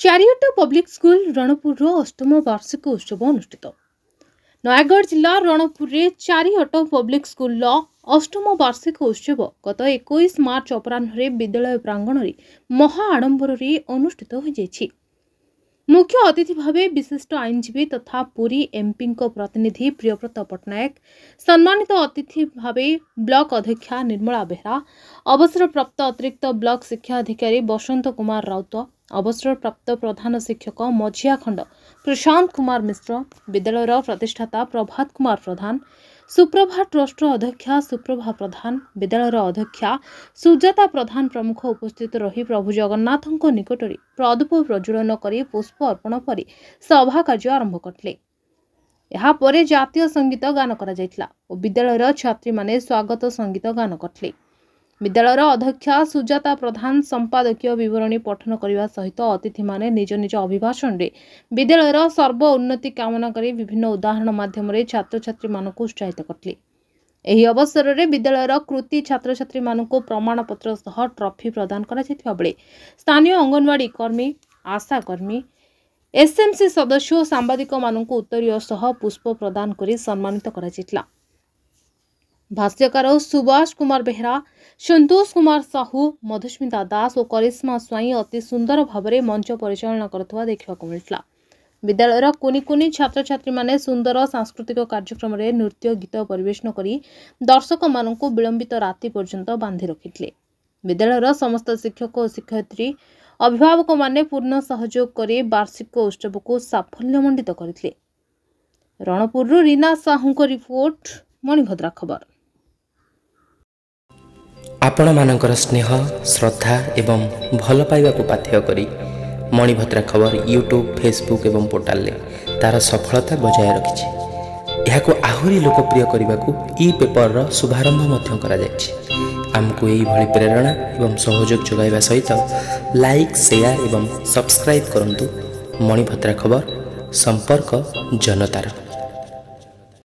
चारियोटा public school Ranpur अष्टम वार्षिक उत्सव अनुष्ठित। नयागढ़ जिला रणपुर रे चारियोटा पब्लिक स्कूल अष्टम वार्षिक उत्सव गत 21 मार्च अपराह्न विद्यालय प्रांगण में महा आडंबर अनुष्ठित हो जाइछि। मुख्य अतिथि भावे विशिष्ट आईनजीवी तथा पुरी एमपी प्रतिनिधि प्रियव्रत पट्टनायक, सम्मानित अतिथि भावे ब्लॉक अध्यक्षा निर्मला बेहरा, अवसरप्राप्त अतिरिक्त ब्लॉक शिक्षा अधिकारी बसंत कुमार राउत, अवसरप्राप्त प्रधान शिक्षक मझिया खंड प्रशांत कुमार मिश्र, विद्यालयर प्रतिष्ठाता प्रभात कुमार प्रधान, सुप्रभा ट्रस्ट अध्यक्षा सुप्रभा प्रधान, विद्यालयर अध्यक्षा सुजाता प्रधान प्रमुख उपस्थित रही प्रभु जगन्नाथ निकट में प्रदीप प्रज्वलन कर पुष्प अर्पण पर सभा कार्य आरंभ करते। यापर जातीय संगीत गान कर विद्यालयर छात्री माने स्वागत संगीत गान करते। विद्यालयर अध्यक्षा सुजाता प्रधान संपादकीय विवरणी पठन करने सहित अतिथि माने निज निज अभिभाषण में विद्यालयर सर्व उन्नति कामना कर विभिन्न उदाहरण माध्यम छात्र छात्री मानक उत्साहित करते। एही अवसर में विद्यालयर कृति छात्र छात्री मानक प्रमाणपत्र सह ट्रॉफी प्रदान करा बेले स्थानीय अंगनवाड़ी कर्मी, आशा कर्मी, एसएमसी सदस्य और सांबादिक मानक उत्तरीय सह पुष्प प्रदान कर सम्मानित करा। भाष्यकार सुभाष कुमार बेहरा, संतोष कुमार साहू, मधुस्मिता दास और करिश्मा स्वाई अति सुंदर भाव में मंच परिचालना करथुवा देखा मिलता। विद्यालयर कुनी कुनी छात्र छात्री माने सुंदर सांस्कृतिक कार्यक्रम में नृत्य गीत परिवेशन करी दर्शक मानक विलंबित राति पर्यंत बांधि रखिथिले। विद्यालयर समस्त शिक्षक और शिक्षयित्री अभिभावक माने पूर्ण सहयोग करी वार्षिक उत्सव को साफल्यमंडित करथिले। रणपुर रीना साहू को रिपोर्ट, मणिभद्रा खबर। आपण मानकर स्नेह, श्रद्धा एवं भल पाइबा को पाथेय करी मणिभद्रा खबर यूट्यूब, फेसबुक एवं पोर्टाल ले तार सफलता बजाय रखिछि। यहाको आहुरी लोकप्रिय करने को ई पेपर रो शुभारंभ मध्य करा जायछि। आमको एई भली प्रेरणा एवं सहयोग जोगाइबा सहित लाइक, शेयर एवं सब्सक्राइब करंतु। मणिभद्रा खबर, संपर्क जनतार।